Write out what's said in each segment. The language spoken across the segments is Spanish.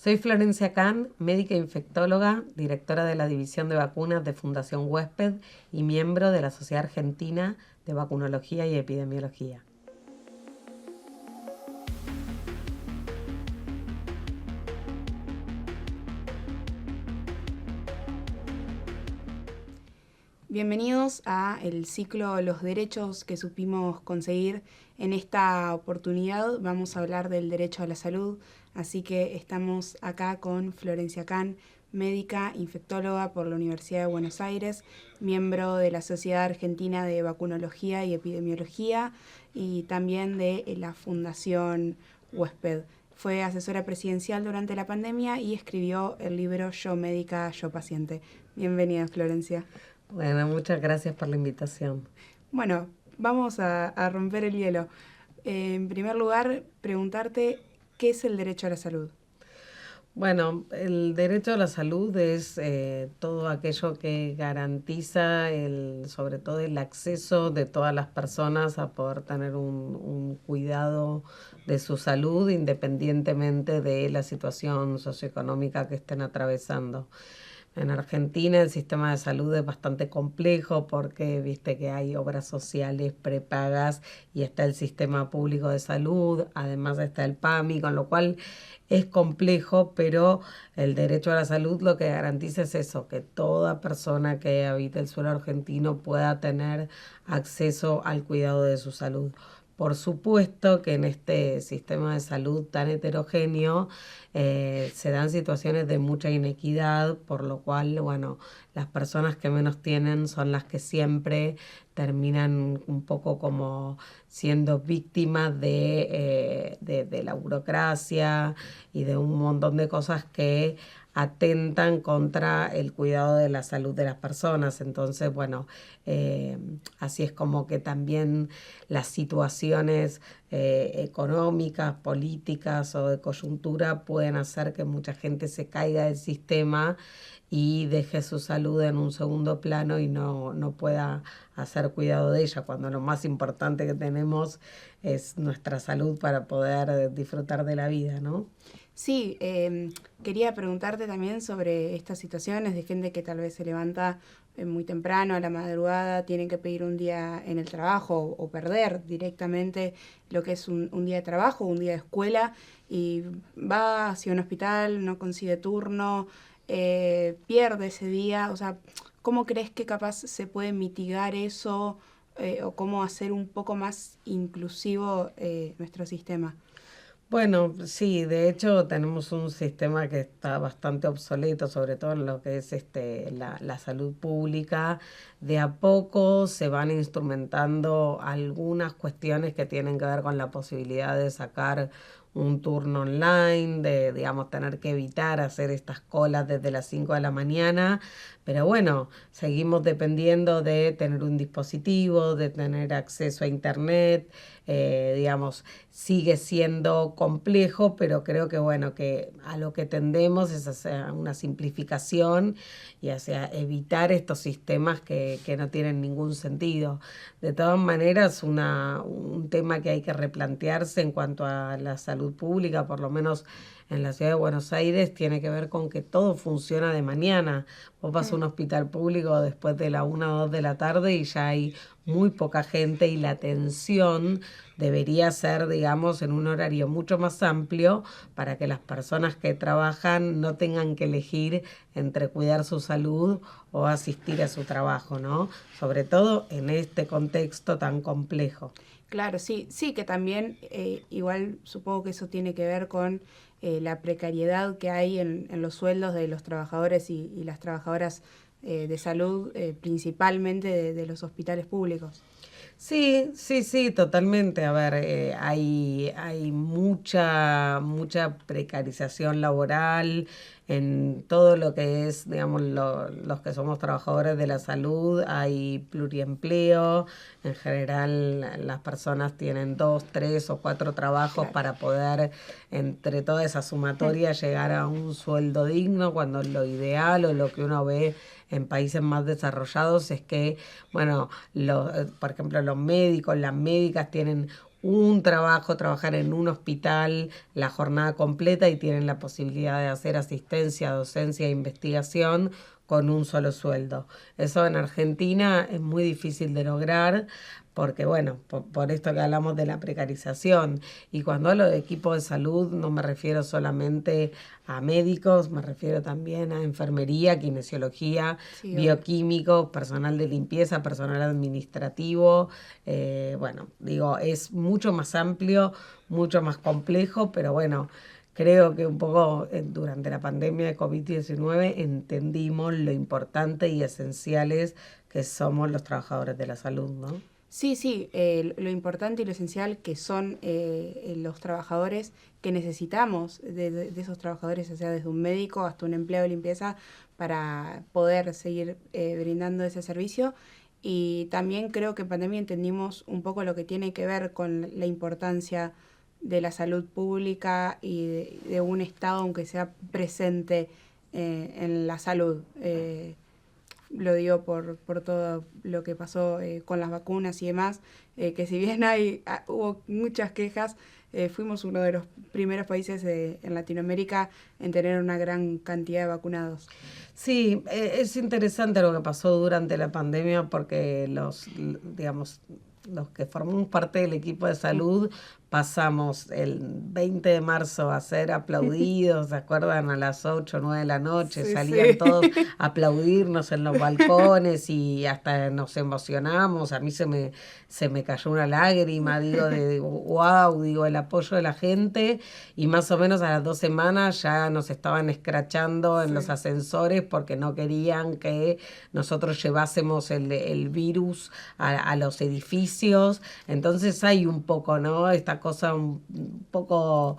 Soy Florencia Can, médica infectóloga, directora de la División de Vacunas de Fundación Huésped y miembro de la Sociedad Argentina de Vacunología y Epidemiología. Bienvenidos a el ciclo Los derechos que supimos conseguir. En esta oportunidad vamos a hablar del derecho a la salud, así que estamos acá con Florencia Can, médica infectóloga por la Universidad de Buenos Aires, miembro de la Sociedad Argentina de Vacunología y Epidemiología y también de la Fundación Huésped. Fue asesora presidencial durante la pandemia y escribió el libro Yo médica, yo paciente. Bienvenida, Florencia. Bueno, muchas gracias por la invitación. Bueno, vamos a romper el hielo. En primer lugar, preguntarte, ¿qué es el derecho a la salud? Bueno, el derecho a la salud es todo aquello que garantiza sobre todo el acceso de todas las personas a poder tener un cuidado de su salud independientemente de la situación socioeconómica que estén atravesando. En Argentina el sistema de salud es bastante complejo porque viste que hay obras sociales prepagas y está el sistema público de salud, además está el PAMI, con lo cual es complejo, pero el derecho a la salud lo que garantiza es eso, que toda persona que habite el suelo argentino pueda tener acceso al cuidado de su salud. Por supuesto que en este sistema de salud tan heterogéneo se dan situaciones de mucha inequidad, por lo cual, bueno, las personas que menos tienen son las que siempre terminan un poco como siendo víctimas de la burocracia y de un montón de cosas que atentan contra el cuidado de la salud de las personas. Entonces, bueno, así es como que también las situaciones económicas, políticas o de coyuntura pueden hacer que mucha gente se caiga del sistema y deje su salud en un segundo plano y no pueda hacer cuidado de ella, cuando lo más importante que tenemos es nuestra salud para poder disfrutar de la vida, ¿no? Sí, quería preguntarte también sobre estas situaciones de gente que tal vez se levanta muy temprano, a la madrugada, tienen que pedir un día en el trabajo o perder directamente lo que es un día de trabajo, un día de escuela, y va hacia un hospital, no consigue turno, pierde ese día. O sea, ¿cómo crees que capaz se puede mitigar eso o cómo hacer un poco más inclusivo nuestro sistema? Bueno, sí, de hecho tenemos un sistema que está bastante obsoleto, sobre todo en lo que es la salud pública. De a poco se van instrumentando algunas cuestiones que tienen que ver con la posibilidad de sacar un turno online, de, digamos, tener que evitar hacer estas colas desde las 5 de la mañana, pero bueno, seguimos dependiendo de tener un dispositivo, de tener acceso a internet, digamos, sigue siendo complejo, pero creo que bueno, que a lo que tendemos es hacia una simplificación y hacia evitar estos sistemas que no tienen ningún sentido. De todas maneras, un tema que hay que replantearse en cuanto a la salud pública, por lo menos en la ciudad de Buenos Aires, tiene que ver con que todo funciona de mañana. Vos vas a un hospital público después de la 1 o 2 de la tarde y ya hay muy poca gente y la atención debería ser, digamos, en un horario mucho más amplio para que las personas que trabajan no tengan que elegir entre cuidar su salud o asistir a su trabajo, ¿no? Sobre todo en este contexto tan complejo. Claro, sí, sí, que también igual supongo que eso tiene que ver con la precariedad que hay en los sueldos de los trabajadores y las trabajadoras de salud, principalmente de los hospitales públicos. Sí, sí, sí, totalmente. A ver, hay mucha precarización laboral en todo lo que es, digamos, los que somos trabajadores de la salud. Hay pluriempleo. En general, las personas tienen 2, 3 o 4 trabajos Claro. para poder, entre toda esa sumatoria, llegar a un sueldo digno, cuando lo ideal o lo que uno ve en países más desarrollados es que, bueno, por ejemplo, los médicos, las médicas tienen un trabajo, trabajar en un hospital la jornada completa y tienen la posibilidad de hacer asistencia, docencia e investigación con un solo sueldo. Eso en Argentina es muy difícil de lograr porque, bueno, por esto que hablamos de la precarización. Y cuando hablo de equipo de salud no me refiero solamente a médicos, me refiero también a enfermería, kinesiología, Sí, obvio. bioquímicos, personal de limpieza, personal administrativo. Bueno, digo, es mucho más amplio, mucho más complejo, pero bueno, creo que un poco durante la pandemia de COVID-19 entendimos lo importante y esenciales que somos los trabajadores de la salud, ¿no? Sí, sí, lo importante y lo esencial que son los trabajadores que necesitamos de esos trabajadores, o sea, desde un médico hasta un empleado de limpieza, para poder seguir brindando ese servicio. Y también creo que en pandemia entendimos un poco lo que tiene que ver con la importancia de la salud pública y de un Estado, aunque sea presente en la salud. Lo digo por todo lo que pasó con las vacunas y demás, que si bien hubo muchas quejas, fuimos uno de los primeros países en Latinoamérica en tener una gran cantidad de vacunados. Sí, es interesante lo que pasó durante la pandemia porque digamos, los que formamos parte del equipo de salud pasamos el 20 de marzo a ser aplaudidos, ¿se acuerdan? A las 8 o 9 de la noche Sí, salían sí. todos a aplaudirnos en los balcones y hasta nos emocionamos. A mí se me cayó una lágrima, digo, de wow, digo, el apoyo de la gente. Y más o menos a las 2 semanas ya nos estaban escrachando en los Sí. ascensores porque no querían que nosotros llevásemos el virus a los edificios. Entonces hay un poco, ¿no? Esta cosa un poco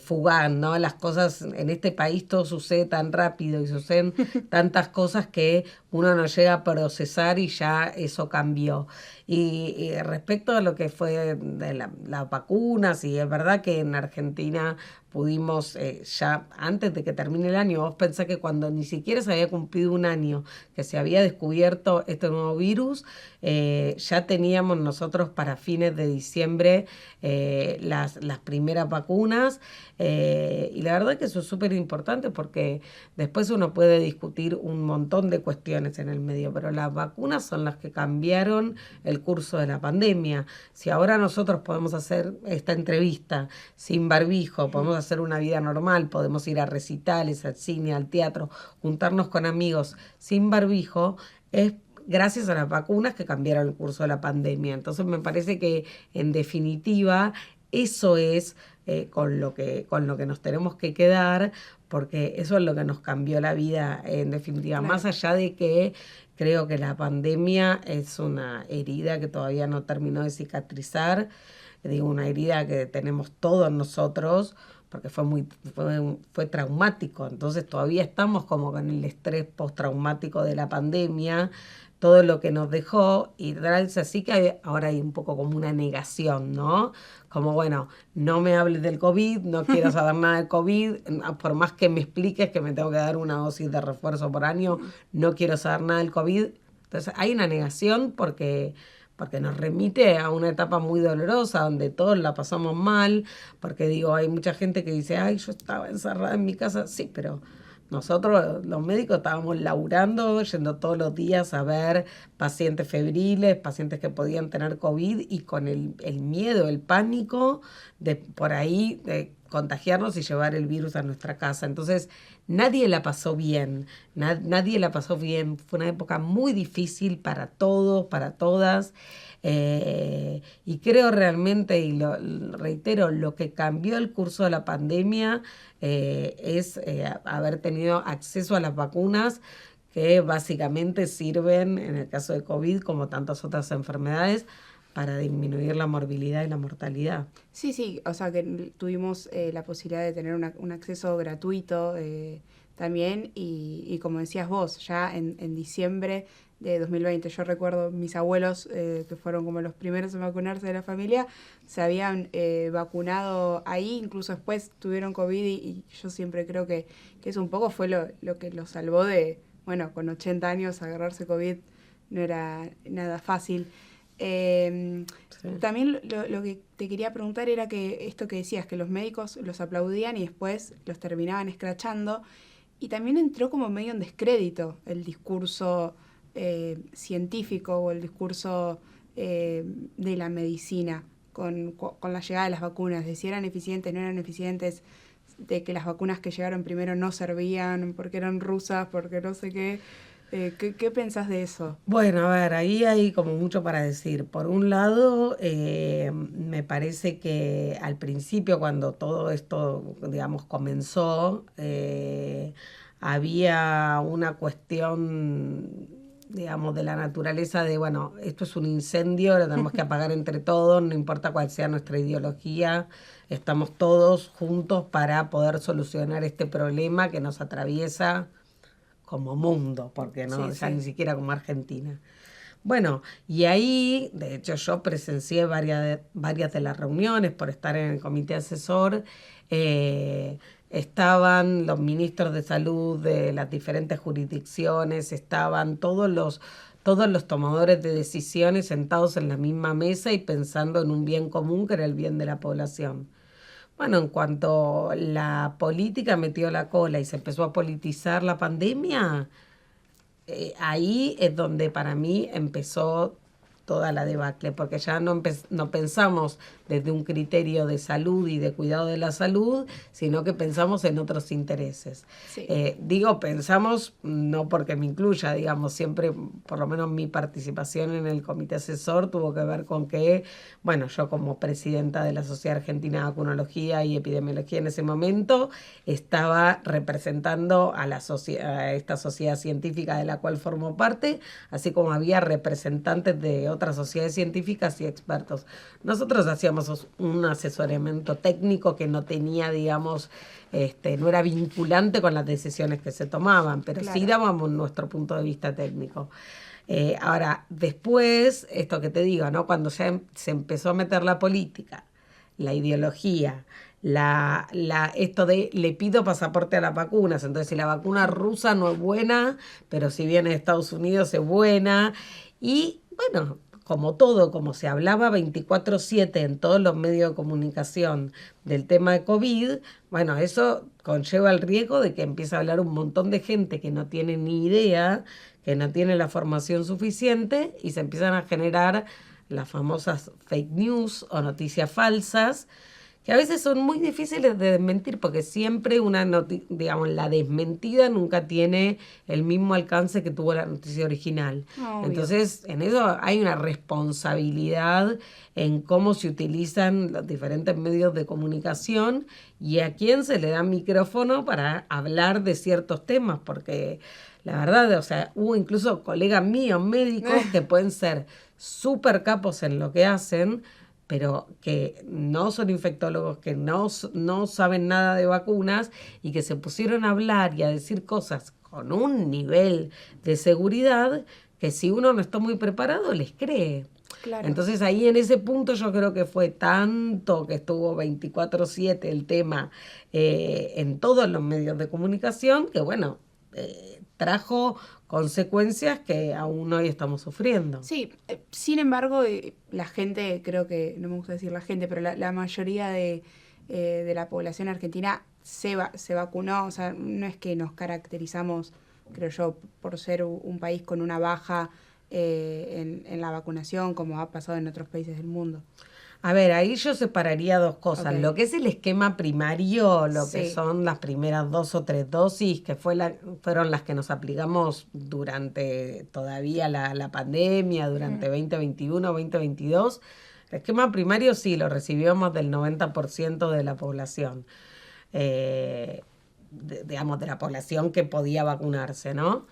fugaz, ¿no? Las cosas en este país todo sucede tan rápido y suceden tantas cosas que uno no llega a procesar y ya eso cambió. Y respecto a lo que fue de las vacunas, y es verdad que en Argentina pudimos, ya antes de que termine el año, vos pensás que cuando ni siquiera se había cumplido un año que se había descubierto este nuevo virus, ya teníamos nosotros para fines de diciembre las primeras vacunas, y la verdad que eso es súper importante porque después uno puede discutir un montón de cuestiones en el medio, pero las vacunas son las que cambiaron el curso de la pandemia. Si ahora nosotros podemos hacer esta entrevista sin barbijo, podemos hacer una vida normal, podemos ir a recitales, al cine, al teatro, juntarnos con amigos sin barbijo, es gracias a las vacunas que cambiaron el curso de la pandemia. Entonces me parece que en definitiva eso es con lo que nos tenemos que quedar, porque eso es lo que nos cambió la vida en definitiva. Claro. Más allá de que creo que la pandemia es una herida que todavía no terminó de cicatrizar, digo, una herida que tenemos todos nosotros, porque fue traumático, entonces todavía estamos como con el estrés postraumático de la pandemia, todo lo que nos dejó, y es así que ahora hay un poco como una negación, ¿no? Como, bueno, no me hables del COVID, no quiero saber nada del COVID, por más que me expliques que me tengo que dar una dosis de refuerzo por año, no quiero saber nada del COVID. Entonces hay una negación porque nos remite a una etapa muy dolorosa donde todos la pasamos mal, porque digo, hay mucha gente que dice, ay, yo estaba encerrada en mi casa, sí, pero nosotros los médicos estábamos laburando, yendo todos los días a ver pacientes febriles, pacientes que podían tener COVID y con el miedo, el pánico de por ahí de contagiarnos y llevar el virus a nuestra casa. Entonces, nadie la pasó bien, nadie la pasó bien. Fue una época muy difícil para todos, para todas. Y creo realmente, y lo reitero, lo que cambió el curso de la pandemia es haber tenido acceso a las vacunas que básicamente sirven, en el caso de COVID, como tantas otras enfermedades, para disminuir la morbilidad y la mortalidad. Sí, sí, o sea que tuvimos la posibilidad de tener un acceso gratuito también y como decías vos, ya en diciembre de 2020, yo recuerdo mis abuelos que fueron como los primeros en vacunarse de la familia, se habían vacunado ahí, incluso después tuvieron COVID y yo siempre creo que eso un poco fue lo que los salvó de, bueno, con 80 años agarrarse COVID no era nada fácil. Sí. También lo que te quería preguntar era que esto que decías, que los médicos los aplaudían y después los terminaban escrachando, y también entró como medio en descrédito el discurso científico o el discurso de la medicina con la llegada de las vacunas, de si eran eficientes, no eran eficientes, de que las vacunas que llegaron primero no servían porque eran rusas, porque no sé qué. ¿Qué pensás de eso? Bueno, a ver, ahí hay como mucho para decir. Por un lado, me parece que al principio, cuando todo esto, digamos, comenzó, había una cuestión, digamos, de la naturaleza de, bueno, esto es un incendio, lo tenemos que apagar entre todos, no importa cuál sea nuestra ideología, estamos todos juntos para poder solucionar este problema que nos atraviesa como mundo, porque no, Sí, ya ni sí. siquiera como Argentina. Bueno, y ahí, de hecho, yo presencié varias de las reuniones por estar en el comité asesor. Estaban los ministros de salud de las diferentes jurisdicciones, estaban todos los tomadores de decisiones sentados en la misma mesa y pensando en un bien común que era el bien de la población. Bueno, en cuanto la política metió la cola y se empezó a politizar la pandemia, ahí es donde para mí empezó toda la debacle, porque ya no pensamos desde un criterio de salud y de cuidado de la salud, sino que pensamos en otros intereses. Sí. Digo, pensamos, no porque me incluya, digamos, siempre, por lo menos mi participación en el comité asesor tuvo que ver con que, bueno, yo como presidenta de la Sociedad Argentina de Vacunología y Epidemiología en ese momento, estaba representando a esta sociedad científica de la cual formo parte, así como había representantes de otras sociedades científicas y expertos. Nosotros hacíamos un asesoramiento técnico que no tenía, digamos, no era vinculante con las decisiones que se tomaban, pero sí Claro. dábamos nuestro punto de vista técnico. Ahora, después, esto que te digo, ¿no? Cuando ya se empezó a meter la política, la ideología, esto de le pido pasaporte a las vacunas, entonces si la vacuna rusa no es buena, pero si viene de Estados Unidos es buena, y bueno, como todo, como se hablaba 24/7 en todos los medios de comunicación del tema de COVID, bueno, eso conlleva el riesgo de que empiece a hablar un montón de gente que no tiene ni idea, que no tiene la formación suficiente y se empiezan a generar las famosas fake news o noticias falsas que a veces son muy difíciles de desmentir porque siempre digamos, la desmentida nunca tiene el mismo alcance que tuvo la noticia original. Obvio. Entonces, en eso hay una responsabilidad en cómo se utilizan los diferentes medios de comunicación y a quién se le da micrófono para hablar de ciertos temas, porque la verdad, o sea, hubo incluso colegas míos médicos que pueden ser súper capos en lo que hacen, pero que no son infectólogos, que no saben nada de vacunas y que se pusieron a hablar y a decir cosas con un nivel de seguridad que si uno no está muy preparado les cree. Claro. Entonces ahí en ese punto yo creo que fue tanto que estuvo 24/7 el tema en todos los medios de comunicación que bueno, trajo consecuencias que aún hoy estamos sufriendo. Sí, sin embargo, la gente, creo que, no me gusta decir la gente, pero la mayoría de la población argentina se vacunó, o sea, no es que nos caracterizamos, creo yo, por ser un país con una baja en la vacunación, como ha pasado en otros países del mundo. A ver, ahí yo separaría dos cosas. Ok. Lo que es el esquema primario, lo que Sí. son las primeras 2 o 3 dosis, que fueron las que nos aplicamos durante todavía la pandemia, durante 2021, 2022. El esquema primario sí, lo recibió más del 90% de la población, digamos, de la población que podía vacunarse, ¿no?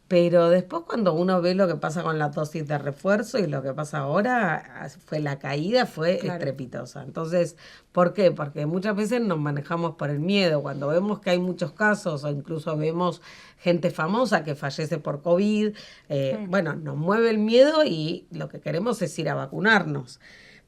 Pero después cuando uno ve lo que pasa con la dosis de refuerzo y lo que pasa ahora, la caída fue Claro. estrepitosa. Entonces, ¿por qué? Porque muchas veces nos manejamos por el miedo. Cuando vemos que hay muchos casos o incluso vemos gente famosa que fallece por COVID, bueno, nos mueve el miedo y lo que queremos es ir a vacunarnos.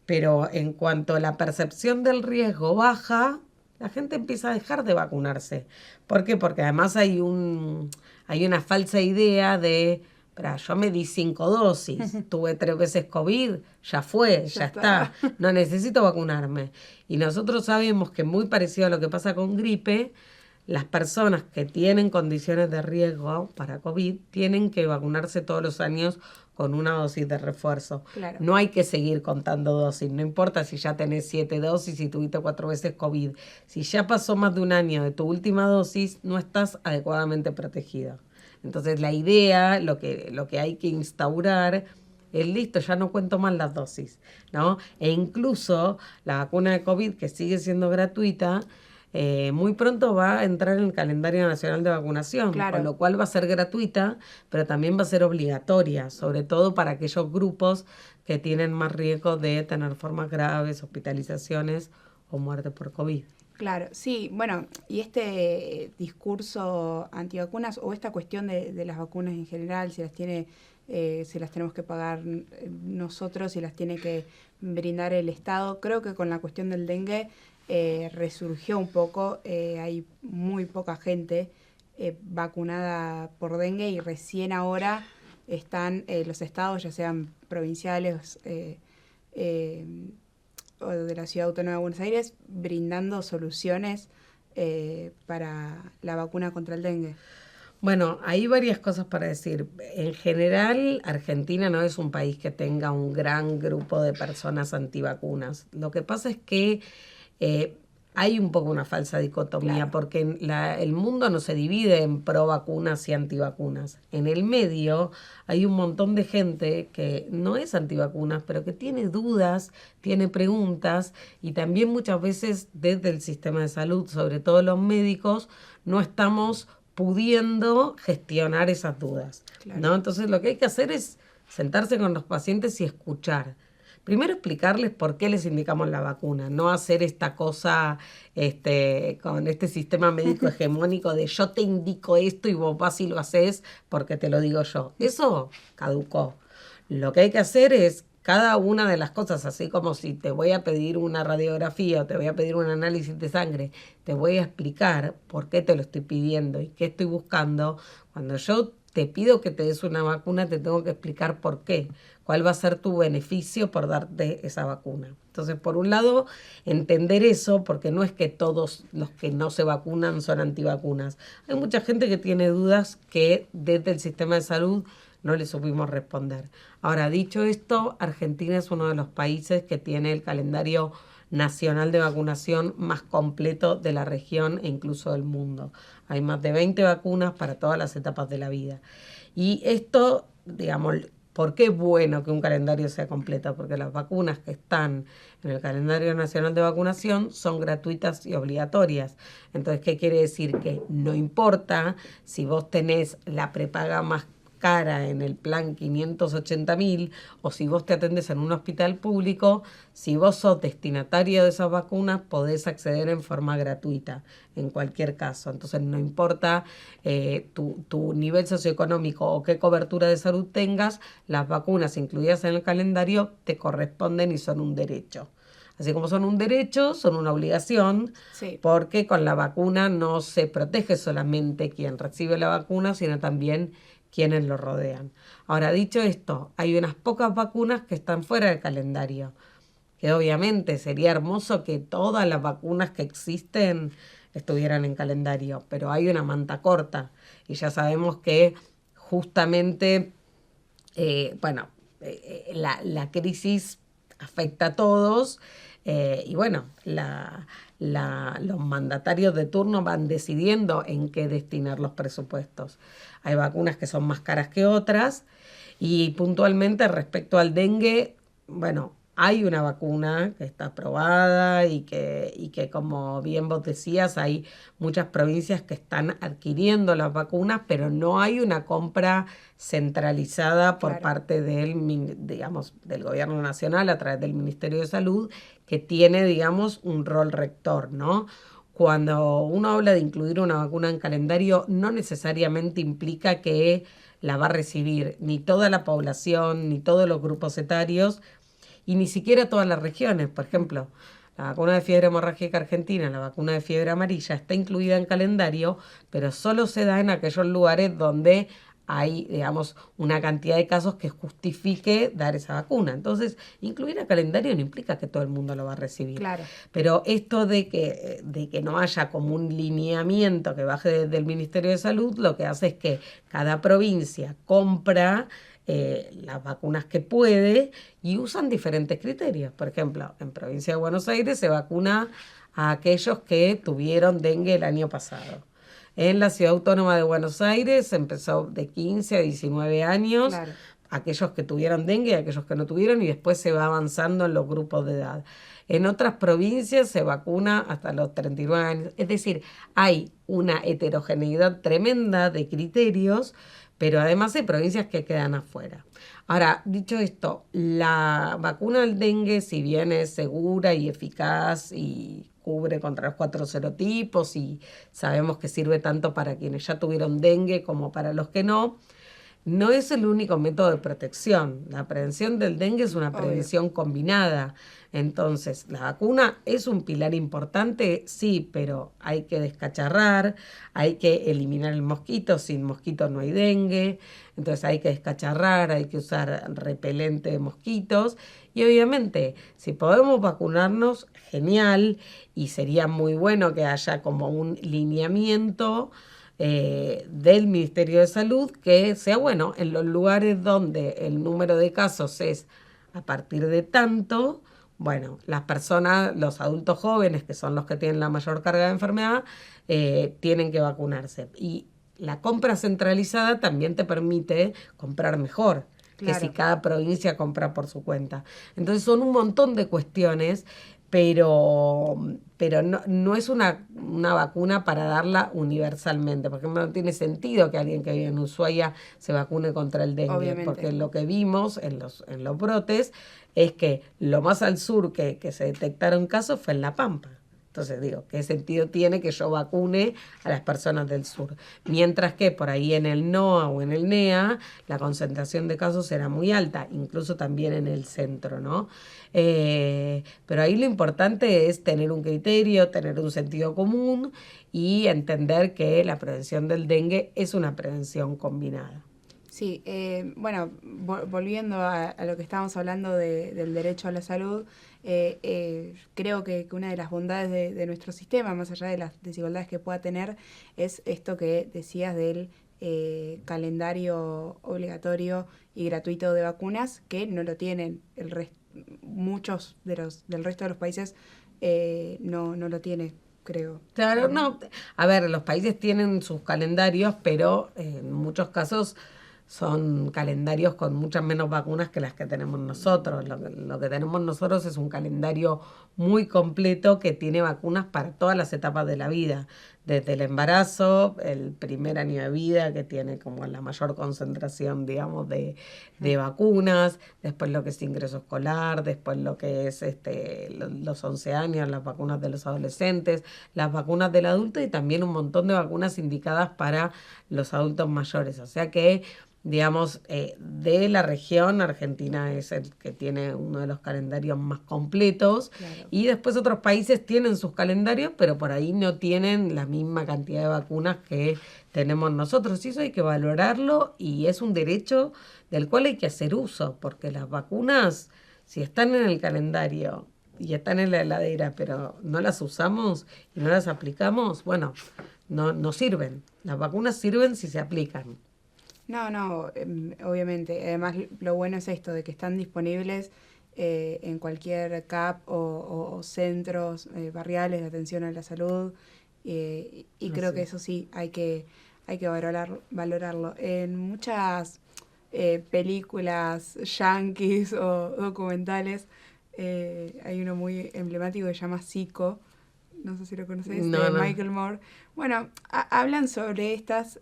Pero en cuanto la percepción del riesgo baja, la gente empieza a dejar de vacunarse. ¿Por qué? Porque además hay una falsa idea de pero yo me di 5 dosis, tuve 3 veces COVID, ya fue, ya está, no necesito vacunarme. Y nosotros sabemos que muy parecido a lo que pasa con gripe, las personas que tienen condiciones de riesgo para COVID tienen que vacunarse todos los años con una dosis de refuerzo. Claro. No hay que seguir contando dosis, no importa si ya tenés 7 dosis y tuviste 4 veces COVID. Si ya pasó más de un año de tu última dosis, no estás adecuadamente protegido. Entonces la idea, lo que hay que instaurar es listo, ya no cuento más las dosis, ¿no? E incluso la vacuna de COVID, que sigue siendo gratuita, muy pronto va a entrar en el calendario nacional de vacunación, claro. con lo cual va a ser gratuita, pero también va a ser obligatoria, sobre todo para aquellos grupos que tienen más riesgo de tener formas graves, hospitalizaciones o muerte por COVID. Claro, sí, bueno, y este discurso antivacunas o esta cuestión de las vacunas en general, si las tenemos que pagar nosotros, si las tiene que brindar el Estado, creo que con la cuestión del dengue resurgió un poco, hay muy poca gente vacunada por dengue y recién ahora están los estados, ya sean provinciales o de la Ciudad Autónoma de Buenos Aires, brindando soluciones para la vacuna contra el dengue. Bueno, hay varias cosas para decir. En general, Argentina no es un país que tenga un gran grupo de personas antivacunas. Lo que pasa es que hay un poco una falsa dicotomía, claro, porque el mundo no se divide en pro vacunas y antivacunas. En el medio hay un montón de gente que no es antivacunas, pero que tiene dudas, tiene preguntas, y también muchas veces desde el sistema de salud, sobre todo los médicos, no estamos pudiendo gestionar esas dudas, claro, ¿no? Entonces lo que hay que hacer es sentarse con los pacientes y escuchar. Primero explicarles por qué les indicamos la vacuna, no hacer esta cosa con este sistema médico hegemónico de yo te indico esto y vos vas y lo haces porque te lo digo yo. Eso caducó. Lo que hay que hacer es cada una de las cosas, así como si te voy a pedir una radiografía o te voy a pedir un análisis de sangre, te voy a explicar por qué te lo estoy pidiendo y qué estoy buscando. Cuando yo te pido que te des una vacuna, te tengo que explicar por qué, cuál va a ser tu beneficio por darte esa vacuna. Entonces, por un lado, entender eso, porque no es que todos los que no se vacunan son antivacunas. Hay mucha gente que tiene dudas que desde el sistema de salud no le supimos responder. Ahora, dicho esto, Argentina es uno de los países que tiene el calendario nacional de vacunación más completo de la región e incluso del mundo. Hay más de 20 vacunas para todas las etapas de la vida. Y esto, digamos, ¿por qué es bueno que un calendario sea completo? Porque las vacunas que están en el calendario nacional de vacunación son gratuitas y obligatorias. Entonces, ¿qué quiere decir? Que no importa si vos tenés la prepaga más cara en el plan 580.000 o si vos te atendes en un hospital público, si vos sos destinatario de esas vacunas podés acceder en forma gratuita en cualquier caso. Entonces no importa tu nivel socioeconómico o qué cobertura de salud tengas, las vacunas incluidas en el calendario te corresponden y son un derecho. Así como son un derecho, son una obligación, sí, porque con la vacuna no se protege solamente quien recibe la vacuna, sino también quienes lo rodean. Ahora, dicho esto, hay unas pocas vacunas que están fuera del calendario, que obviamente sería hermoso que todas las vacunas que existen estuvieran en calendario, pero hay una manta corta y ya sabemos que justamente, la crisis afecta a todos y bueno, los mandatarios de turno van decidiendo en qué destinar los presupuestos. Hay vacunas que son más caras que otras y puntualmente respecto al dengue, bueno, hay una vacuna que está aprobada y que como bien vos decías, hay muchas provincias que están adquiriendo las vacunas, pero no hay una compra centralizada por parte del gobierno nacional a través del Ministerio de Salud, que tiene, digamos, un rol rector, ¿no? Cuando uno habla de incluir una vacuna en calendario, no necesariamente implica que la va a recibir ni toda la población, ni todos los grupos etarios, y ni siquiera todas las regiones. Por ejemplo, la vacuna de fiebre hemorrágica argentina, la vacuna de fiebre amarilla, está incluida en calendario, pero solo se da en aquellos lugares donde hay, digamos, una cantidad de casos que justifique dar esa vacuna. Entonces, incluir el calendario no implica que todo el mundo lo va a recibir. Claro. Pero esto de que no haya como un lineamiento que baje del Ministerio de Salud, lo que hace es que cada provincia compra las vacunas que puede y usan diferentes criterios. Por ejemplo, en provincia de Buenos Aires se vacuna a aquellos que tuvieron dengue el año pasado. En la Ciudad Autónoma de Buenos Aires empezó de 15 a 19 años, Claro. aquellos que tuvieron dengue y aquellos que no tuvieron, y después se va avanzando en los grupos de edad. En otras provincias se vacuna hasta los 39 años. Es decir, hay una heterogeneidad tremenda de criterios, pero además hay provincias que quedan afuera. Ahora, dicho esto, la vacuna del dengue, si bien es segura y eficaz y cubre contra los 4 serotipos y sabemos que sirve tanto para quienes ya tuvieron dengue como para los que no, no es el único método de protección. La prevención del dengue es una prevención combinada. Entonces, la vacuna es un pilar importante, sí, pero hay que descacharrar, hay que eliminar el mosquito, sin mosquito no hay dengue, entonces hay que descacharrar, hay que usar repelente de mosquitos y obviamente si podemos vacunarnos, genial, y sería muy bueno que haya como un lineamiento del Ministerio de Salud que sea bueno en los lugares donde el número de casos es a partir de tanto. Bueno, las personas, los adultos jóvenes, que son los que tienen la mayor carga de enfermedad, tienen que vacunarse. Y la compra centralizada también te permite comprar mejor, Claro. que si cada provincia compra por su cuenta. Entonces son un montón de cuestiones, pero no es una vacuna para darla universalmente. Por ejemplo, no tiene sentido que alguien que vive en Ushuaia se vacune contra el dengue, Obviamente. porque lo que vimos en los brotes es que lo más al sur que se detectaron casos fue en La Pampa. Entonces digo, ¿qué sentido tiene que yo vacune a las personas del sur? Mientras que por ahí en el NOA o en el NEA la concentración de casos era muy alta, incluso también en el centro, ¿no? Pero ahí lo importante es tener un criterio, tener un sentido común y entender que la prevención del dengue es una prevención combinada. Sí, bueno, volviendo a lo que estábamos hablando del derecho a la salud, creo que una de las bondades de nuestro sistema, más allá de las desigualdades que pueda tener, es esto que decías del calendario obligatorio y gratuito de vacunas, que no lo tienen muchos del resto de los países, no lo tiene, creo. Claro, no. A ver, los países tienen sus calendarios, pero en muchos casos son calendarios con muchas menos vacunas que las que tenemos nosotros. Lo que tenemos nosotros es un calendario muy completo que tiene vacunas para todas las etapas de la vida, desde el embarazo, el primer año de vida, que tiene como la mayor concentración, digamos, de vacunas, después lo que es ingreso escolar, después lo que es los 11 años, las vacunas de los adolescentes, las vacunas del adulto y también un montón de vacunas indicadas para los adultos mayores. O sea que digamos, de la región, Argentina es el que tiene uno de los calendarios más completos. Claro. Y después otros países tienen sus calendarios, pero por ahí no tienen la misma cantidad de vacunas que tenemos nosotros. Y eso hay que valorarlo y es un derecho del cual hay que hacer uso, porque las vacunas, si están en el calendario y están en la heladera, pero no las usamos y no las aplicamos, bueno, no sirven. Las vacunas sirven si se aplican. No, obviamente. Además, lo bueno es esto, de que están disponibles en cualquier CAP o centros barriales de atención a la salud. Y creo que eso sí, hay que valorarlo. En muchas películas yanquis o documentales, hay uno muy emblemático que se llama Zico. No sé si lo conoces, de Michael Moore. Bueno, hablan sobre estas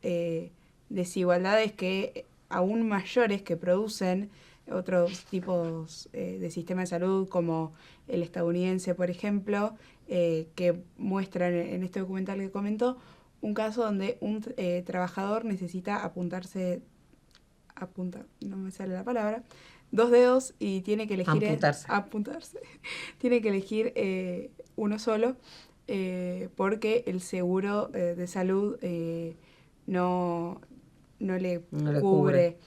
desigualdades que aún mayores que producen otros tipos de sistemas de salud, como el estadounidense, por ejemplo, que muestran en este documental que comentó un caso donde un trabajador necesita no me sale la palabra, 2 dedos y tiene que elegir apuntarse. Tiene que elegir uno solo porque el seguro de salud no no le No le cubre.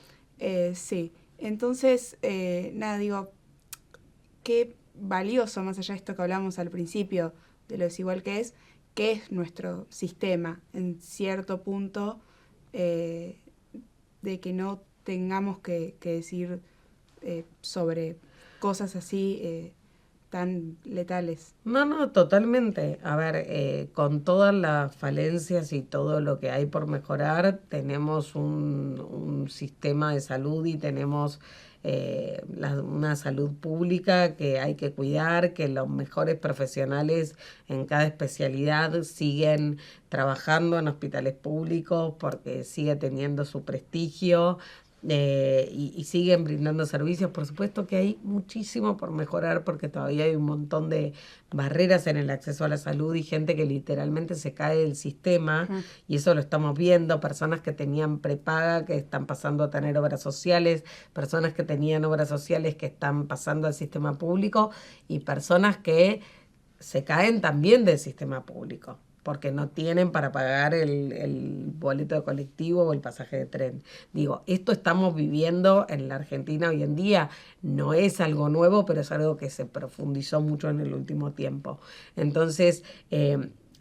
Sí, entonces, nada, digo, qué valioso, más allá de esto que hablamos al principio, de lo desigual que es nuestro sistema, en cierto punto, de que no tengamos que decir sobre cosas así tan letales. No, totalmente. A ver, con todas las falencias y todo lo que hay por mejorar, tenemos un sistema de salud y tenemos una salud pública que hay que cuidar, que los mejores profesionales en cada especialidad siguen trabajando en hospitales públicos porque sigue teniendo su prestigio. Y siguen brindando servicios. Por supuesto que hay muchísimo por mejorar porque todavía hay un montón de barreras en el acceso a la salud y gente que literalmente se cae del sistema y eso lo estamos viendo, personas que tenían prepaga que están pasando a tener obras sociales, personas que tenían obras sociales que están pasando al sistema público y personas que se caen también del sistema público porque no tienen para pagar el boleto de colectivo o el pasaje de tren. Digo, esto estamos viviendo en la Argentina hoy en día. No es algo nuevo, pero es algo que se profundizó mucho en el último tiempo. Entonces,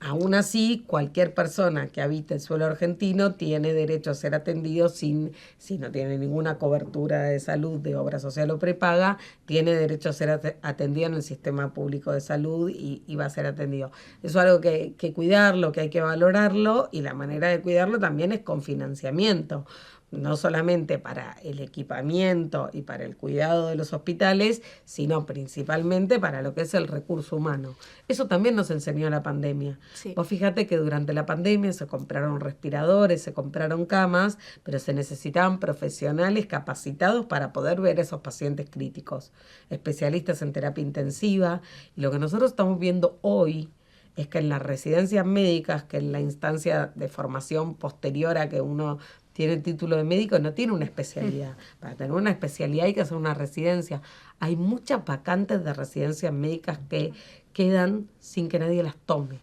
aún así, cualquier persona que habite el suelo argentino tiene derecho a ser atendido si no tiene ninguna cobertura de salud de obra social o prepaga, tiene derecho a ser atendido en el sistema público de salud y va a ser atendido. Eso es algo que hay que cuidarlo, que hay que valorarlo y la manera de cuidarlo también es con financiamiento. No solamente para el equipamiento y para el cuidado de los hospitales, sino principalmente para lo que es el recurso humano. Eso también nos enseñó la pandemia. Sí. Vos fíjate que durante la pandemia se compraron respiradores, se compraron camas, pero se necesitaban profesionales capacitados para poder ver a esos pacientes críticos, especialistas en terapia intensiva. Y lo que nosotros estamos viendo hoy es que en las residencias médicas, que en la instancia de formación posterior a que uno tiene el título de médico, no tiene una especialidad. Para tener una especialidad hay que hacer una residencia. Hay muchas vacantes de residencias médicas que quedan sin que nadie las tome,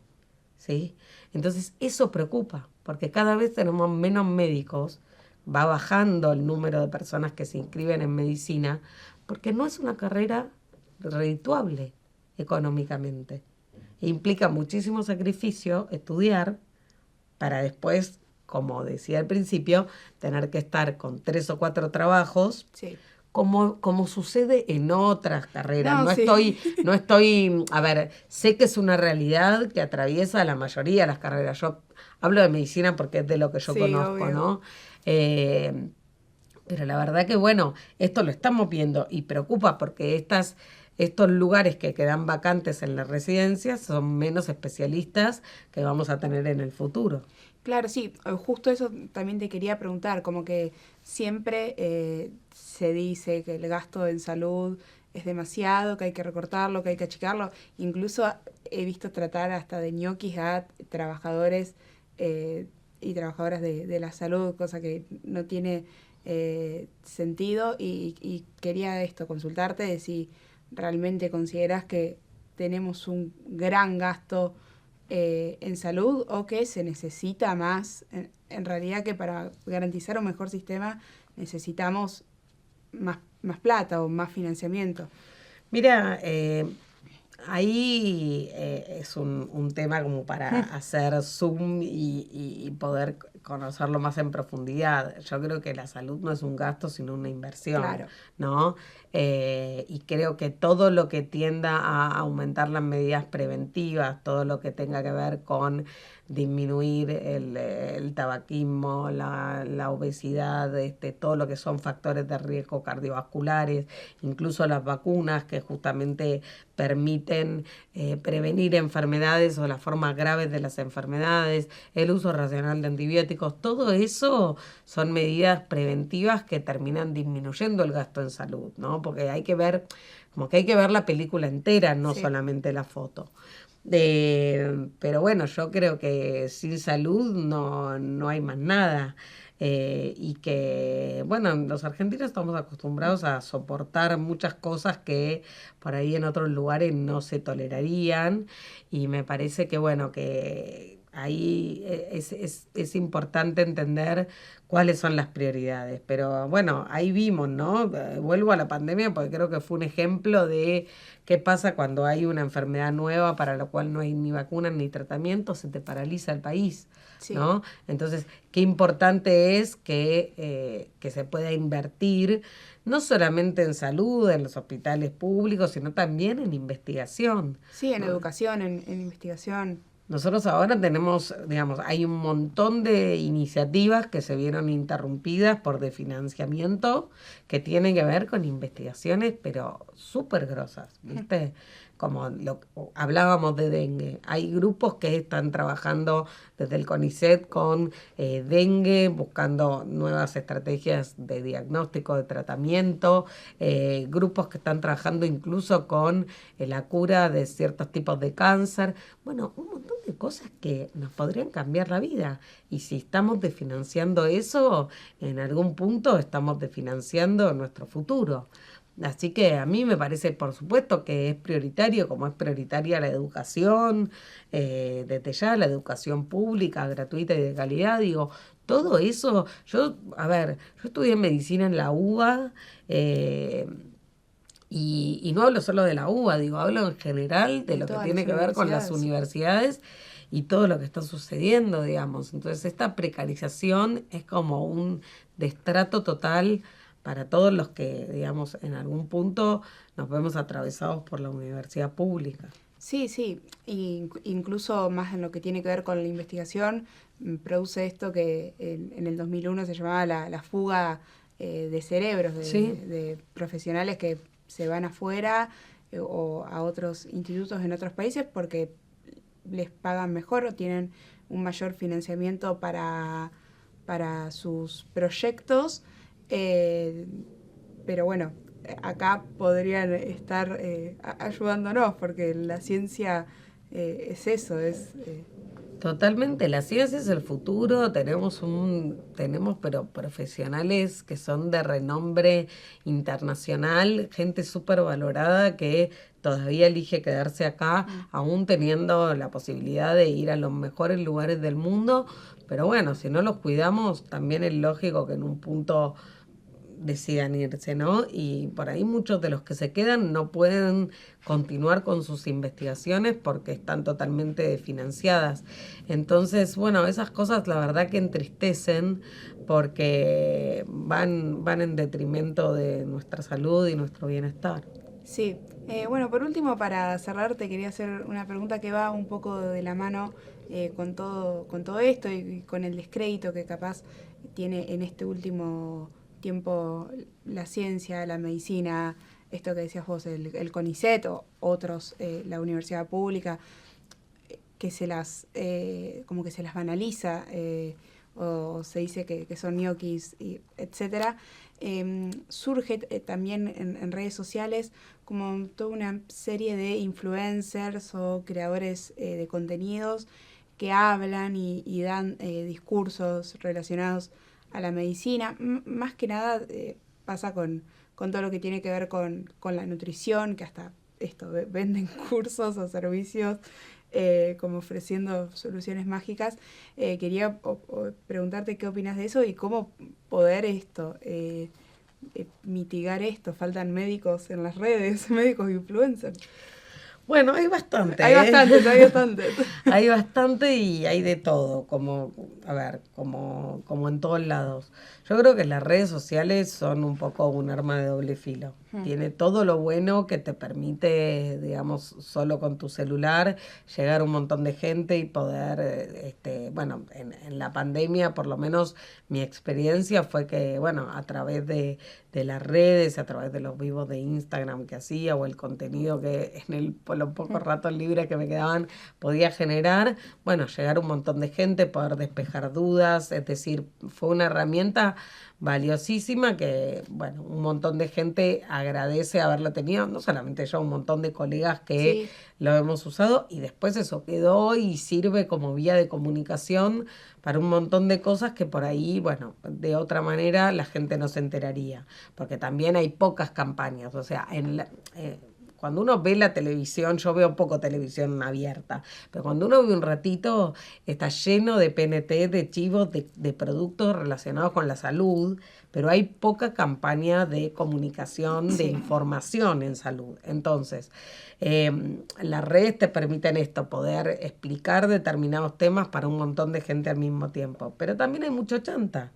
¿sí? Entonces eso preocupa, porque cada vez tenemos menos médicos, va bajando el número de personas que se inscriben en medicina, porque no es una carrera redituable económicamente. Implica muchísimo sacrificio estudiar para después, como decía al principio, tener que estar con 3 o 4 trabajos, Sí. como sucede en otras carreras. No, sí. No estoy, a ver, sé que es una realidad que atraviesa la mayoría de las carreras. Yo hablo de medicina porque es de lo que yo Sí, conozco, obvio. ¿no? Pero la verdad que, bueno, esto lo estamos viendo y preocupa porque estos lugares que quedan vacantes en las residencias son menos especialistas que vamos a tener en el futuro. Claro, sí, justo eso también te quería preguntar, como que siempre se dice que el gasto en salud es demasiado, que hay que recortarlo, que hay que achicarlo. Incluso he visto tratar hasta de ñoquis a trabajadores y trabajadoras de la salud, cosa que no tiene sentido. Y quería consultarte de si realmente consideras que tenemos un gran gasto en salud o que se necesita más, en realidad que para garantizar un mejor sistema necesitamos más plata o más financiamiento. Mira, ahí es un tema como para hacer zoom y poder conocerlo más en profundidad. Yo creo que la salud no es un gasto, sino una inversión, Claro. ¿no? Y creo que todo lo que tienda a aumentar las medidas preventivas, todo lo que tenga que ver con disminuir el tabaquismo, la obesidad, todo lo que son factores de riesgo cardiovasculares, incluso las vacunas que justamente permiten prevenir enfermedades o las formas graves de las enfermedades, el uso racional de antibióticos, todo eso son medidas preventivas que terminan disminuyendo el gasto en salud, ¿no? Porque hay que ver, como que hay que ver la película entera, no Sí. solamente la foto. Pero bueno, yo creo que sin salud no hay más nada. Y que, bueno, los argentinos estamos acostumbrados a soportar muchas cosas que por ahí en otros lugares no se tolerarían. Y me parece que, bueno, que ahí es importante entender cuáles son las prioridades. Pero bueno, ahí vimos, ¿no? Vuelvo a la pandemia porque creo que fue un ejemplo de qué pasa cuando hay una enfermedad nueva para la cual no hay ni vacunas ni tratamiento, se te paraliza el país, Sí. ¿no? Entonces, qué importante es que se pueda invertir no solamente en salud, en los hospitales públicos, sino también en investigación, Sí, en ¿no? educación, en investigación. Nosotros ahora tenemos, digamos, hay un montón de iniciativas que se vieron interrumpidas por desfinanciamiento que tienen que ver con investigaciones, pero súper grosas, ¿viste? Como hablábamos de dengue. Hay grupos que están trabajando desde el CONICET con dengue, buscando nuevas estrategias de diagnóstico, de tratamiento, grupos que están trabajando incluso con la cura de ciertos tipos de cáncer. Bueno, un montón de cosas que nos podrían cambiar la vida. Y si estamos desfinanciando eso, en algún punto estamos desfinanciando nuestro futuro. Así que a mí me parece, por supuesto, que es prioritario, como es prioritaria la educación, desde ya la educación pública, gratuita y de calidad, digo, todo eso, a ver, yo estudié medicina en la UBA, y no hablo solo de la UBA, digo, hablo en general de De lo que todas tiene las que ver con las universidades. universidades y todo lo que está sucediendo, digamos. Entonces, esta precarización es como un destrato total para todos los que, digamos, en algún punto nos vemos atravesados por la universidad pública. Sí, sí, incluso más en lo que tiene que ver con la investigación, produce esto que en el 2001 se llamaba la fuga de cerebros, Sí, de profesionales que se van afuera o a otros institutos en otros países porque les pagan mejor o tienen un mayor financiamiento para sus proyectos. eh, pero bueno, acá podrían estar ayudándonos, porque la ciencia es eso, totalmente, la ciencia es el futuro, tenemos pero profesionales que son de renombre internacional, gente súper valorada que todavía elige quedarse acá, aún teniendo la posibilidad de ir a los mejores lugares del mundo, pero bueno, si no los cuidamos, también es lógico que en un punto decidan irse, ¿no? Y por ahí muchos de los que se quedan no pueden continuar con sus investigaciones porque están totalmente financiadas. Entonces, bueno, esas cosas la verdad que entristecen porque van en detrimento de nuestra salud y nuestro bienestar. sí. Bueno, por último, para cerrar, te quería hacer una pregunta que va un poco de la mano con todo esto y con el descrédito que capaz tiene en este último tiempo la ciencia, la medicina, esto que decías vos, el CONICET o otros, la universidad pública, que como que se las banaliza, o se dice que son ñoquis, etcétera. Surge también en redes sociales como toda una serie de influencers o creadores de contenidos que hablan y dan discursos relacionados a la medicina. Más que nada pasa con todo lo que tiene que ver con la nutrición, que hasta esto, venden cursos o servicios como ofreciendo soluciones mágicas. Quería preguntarte qué opinas de eso y cómo poder mitigar esto. Faltan médicos en las redes, médicos influencers. Bueno, hay bastante, Hay bastantes, hay bastantes. Hay bastante y hay de todo, a ver, como en todos lados. Yo creo que las redes sociales son un poco un arma de doble filo. Tiene todo lo bueno que te permite, digamos, solo con tu celular llegar a un montón de gente y poder, bueno, en la pandemia por lo menos mi experiencia fue que, bueno, a través de las redes, a través de los vivos de Instagram que hacía o el contenido que por los pocos ratos libres que me quedaban podía generar, bueno, llegar a un montón de gente, poder despejar dudas, es decir, fue una herramienta valiosísima que, bueno, un montón de gente agradece haberla tenido, no solamente yo, un montón de colegas que Sí. lo hemos usado y después eso quedó y sirve como vía de comunicación para un montón de cosas que por ahí, bueno, de otra manera la gente no se enteraría, porque también hay pocas campañas, o sea, cuando uno ve la televisión, yo veo poco televisión abierta, pero cuando uno ve un ratito, está lleno de PNT, de chivos, de productos relacionados con la salud, pero hay poca campaña de comunicación, de información en salud. Entonces, las redes te permiten esto, poder explicar determinados temas para un montón de gente al mismo tiempo, pero también hay mucho chanta.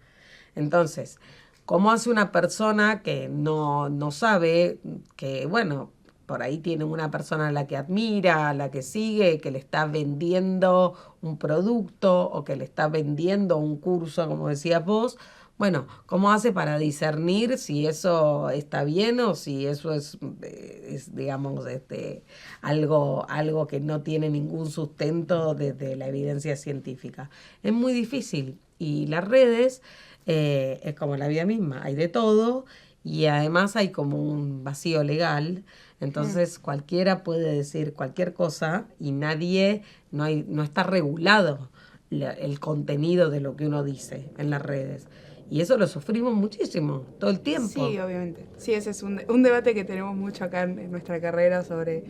Entonces, ¿cómo hace una persona que no sabe que, bueno, por ahí tiene una persona a la que admira, a la que sigue, que le está vendiendo un producto o que le está vendiendo un curso, como decías vos? Bueno, ¿cómo hace para discernir si eso está bien o si eso es digamos, algo que no tiene ningún sustento desde la evidencia científica? Es muy difícil. Y las redes es como la vida misma, hay de todo y además hay como un vacío legal, entonces cualquiera puede decir cualquier cosa y no está regulado el contenido de lo que uno dice en las redes. Y eso lo sufrimos muchísimo, todo el tiempo. Sí, obviamente. Sí, ese es un debate que tenemos mucho acá en nuestra carrera sobre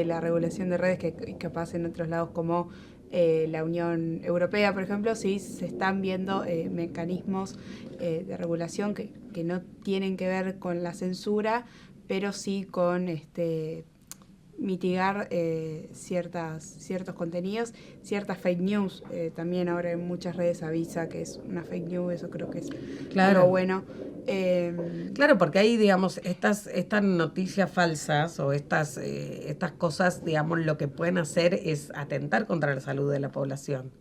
la regulación de redes que capaz en otros lados como la Unión Europea, por ejemplo, sí se están viendo mecanismos de regulación que no tienen que ver con la censura, pero sí con mitigar ciertos contenidos, ciertas fake news. También ahora en muchas redes avisa que es una fake news, eso creo que es algo bueno. Claro, porque hay, digamos, estas noticias falsas o estas cosas, digamos, lo que pueden hacer es atentar contra la salud de la población,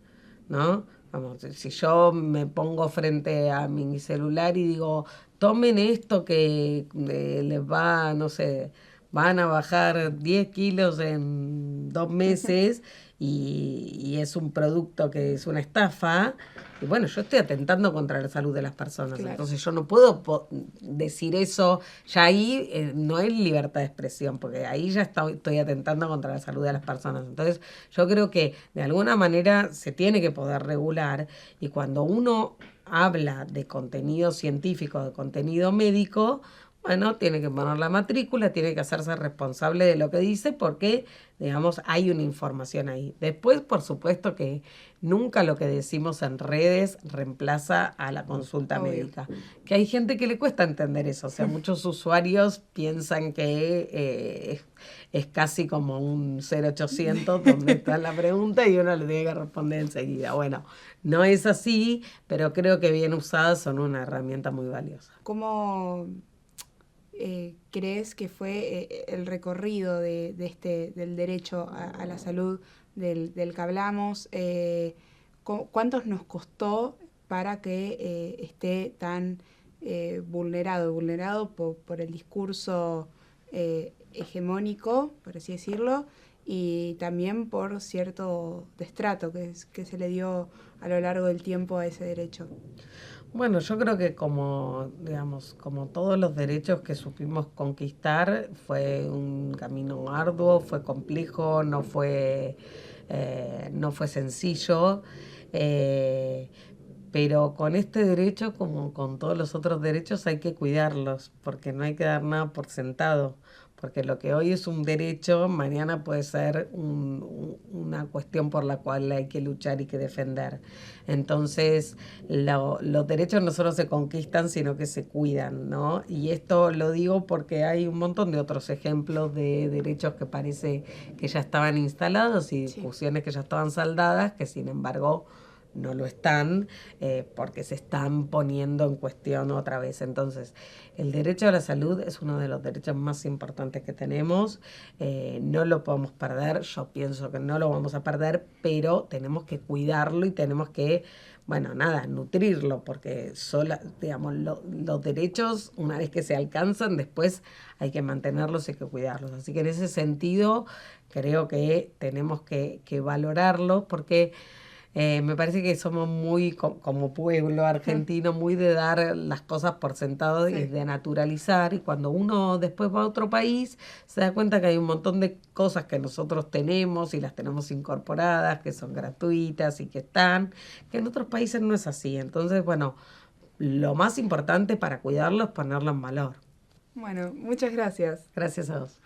¿no? Vamos, si yo me pongo frente a mi celular y digo, tomen esto que les va, no sé, van a bajar 10 kilos en 2 meses y es un producto que es una estafa, y bueno, yo estoy atentando contra la salud de las personas. Claro. Entonces yo no puedo decir eso, ya ahí no es libertad de expresión, porque ahí ya estoy atentando contra la salud de las personas. Entonces yo creo que de alguna manera se tiene que poder regular, y cuando uno habla de contenido científico, de contenido médico, bueno, tiene que poner la matrícula, tiene que hacerse responsable de lo que dice porque, digamos, hay una información ahí. Después, por supuesto que nunca lo que decimos en redes reemplaza a la consulta médica. Que hay gente que le cuesta entender eso. O sea, muchos usuarios piensan que es casi como un 0800 donde está la pregunta y uno le tiene que responder enseguida. Bueno, no es así, pero creo que bien usadas son una herramienta muy valiosa. ¿Cómo crees que fue el recorrido del derecho a la salud del que hablamos? ¿Cuántos nos costó para que esté tan vulnerado por el discurso hegemónico, por así decirlo, y también por cierto destrato que se le dio a lo largo del tiempo a ese derecho? Bueno, yo creo que como todos los derechos que supimos conquistar, fue un camino arduo, fue complejo, no fue sencillo, pero con este derecho, como con todos los otros derechos, hay que cuidarlos, porque no hay que dar nada por sentado. Porque lo que hoy es un derecho, mañana puede ser una cuestión por la cual hay que luchar y que defender. Entonces, los derechos no solo se conquistan, sino que se cuidan, ¿no? Y esto lo digo porque hay un montón de otros ejemplos de derechos que parece que ya estaban instalados y discusiones que ya estaban saldadas, que sin embargo no lo están, porque se están poniendo en cuestión otra vez. Entonces, el derecho a la salud es uno de los derechos más importantes que tenemos, no lo podemos perder, yo pienso que no lo vamos a perder, pero tenemos que cuidarlo y tenemos que, nutrirlo, porque los derechos, una vez que se alcanzan, después hay que mantenerlos y hay que cuidarlos. Así que en ese sentido, creo que tenemos que valorarlos, porque me parece que somos muy, como pueblo argentino, muy de dar las cosas por sentado y de naturalizar. Y cuando uno después va a otro país, se da cuenta que hay un montón de cosas que nosotros tenemos y las tenemos incorporadas, que son gratuitas y que en otros países no es así. Entonces, bueno, lo más importante para cuidarlo es ponerlo en valor. Bueno, muchas gracias. Gracias a vos.